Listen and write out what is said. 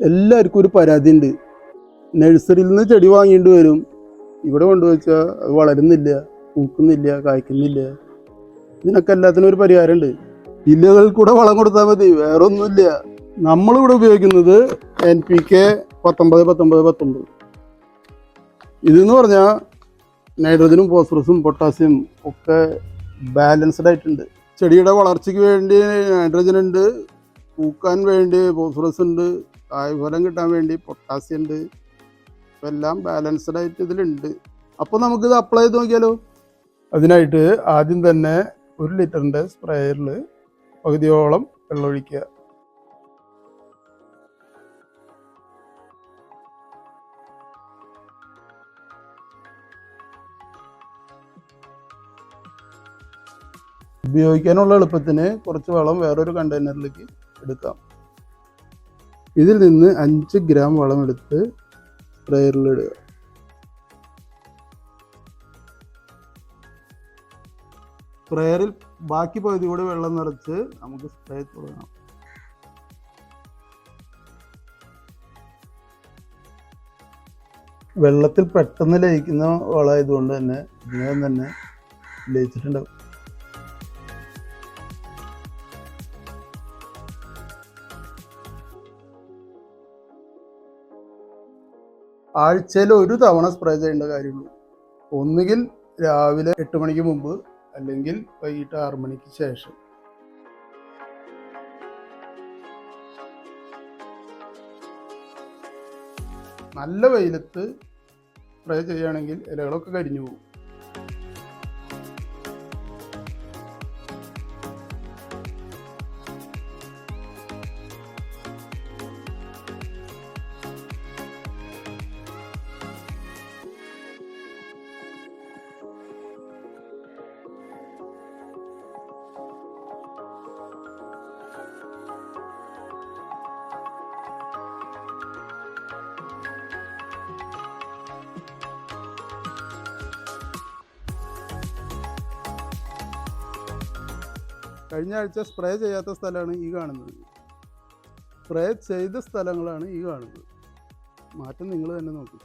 എല്ലാവർക്കും ഒരു പരാതി ഉണ്ട്. നഴ്സറിയിൽ നിന്ന് ചെടി വാങ്ങിയിട്ട് വരും, ഇവിടെ കൊണ്ടുവച്ചാൽ അത് വളരുന്നില്ല, പൂക്കുന്നില്ല, കായ്ക്കുന്നില്ല. ഇതിനൊക്കെ എല്ലാത്തിനും ഒരു പരിഹാരമുണ്ട്. ഇലകൾ കൂടെ വളം കൊടുത്താൽ മതി, വേറെ ഒന്നുമില്ല. നമ്മളിവിടെ ഉപയോഗിക്കുന്നത് NPK 19-19-19. ഇതെന്ന് പറഞ്ഞാൽ നൈട്രജനും ഫോസ്ഫറസും പൊട്ടാസ്യം ഒക്കെ ബാലൻസ്ഡ് ആയിട്ടുണ്ട്. ചെടിയുടെ വളർച്ചയ്ക്ക് വേണ്ടി നൈട്രജൻ ഉണ്ട്, പൂക്കാൻ വേണ്ടി ഫോസ്ഫറസ് ഉണ്ട്, കായ്ഫലം കിട്ടാൻ വേണ്ടി പൊട്ടാസ്യം ഉണ്ട്. ഇപ്പം എല്ലാം ബാലൻസ്ഡ് ആയിട്ട് ഇതിലുണ്ട്. അപ്പോൾ നമുക്കിത് അപ്ലൈ ചെയ്ത് നോക്കിയാലോ. അതിനായിട്ട് ആദ്യം തന്നെ 1 ലിറ്ററിൻ്റെ സ്പ്രേയറിൽ പകുതിയോളം വെള്ളമൊഴിക്കുക. ഉപയോഗിക്കാനുള്ള എളുപ്പത്തിന് കുറച്ച് വളം വേറൊരു കണ്ടെയ്നറിലേക്ക് എടുക്കാം. ഇതിൽ നിന്ന് 5 ഗ്രാം വളം എടുത്ത് സ്പ്രേയറിലിടുക. സ്പ്രേയറിൽ ബാക്കി പകുതി കൂടി വെള്ളം നിറച്ച് നമുക്ക് സ്പ്രേ തുടങ്ങാം. വെള്ളത്തിൽ പെട്ടെന്ന് ലയിക്കുന്ന വളമായതുകൊണ്ട് തന്നെ ഇതിനകം തന്നെ ലയിച്ചിട്ടുണ്ടാവും. ആഴ്ചയിൽ 1 തവണ സ്പ്രേ ചെയ്യേണ്ട കാര്യമുള്ളൂ. ഒന്നുകിൽ രാവിലെ 8 മണിക്ക് മുമ്പ്, അല്ലെങ്കിൽ വൈകിട്ട് 6 മണിക്ക് ശേഷം. നല്ല വെയിലത്ത് സ്പ്രേ ചെയ്യുകയാണെങ്കിൽ ഇലകളൊക്കെ കരിഞ്ഞു പോകും. കഴിഞ്ഞ ആഴ്ച സ്പ്രേ ചെയ്യാത്ത സ്ഥലമാണ് ഈ കാണുന്നത്. സ്പ്രേ ചെയ്ത സ്ഥലങ്ങളാണ് ഈ കാണുന്നത്. മാറ്റം നിങ്ങൾ തന്നെ നോക്കും.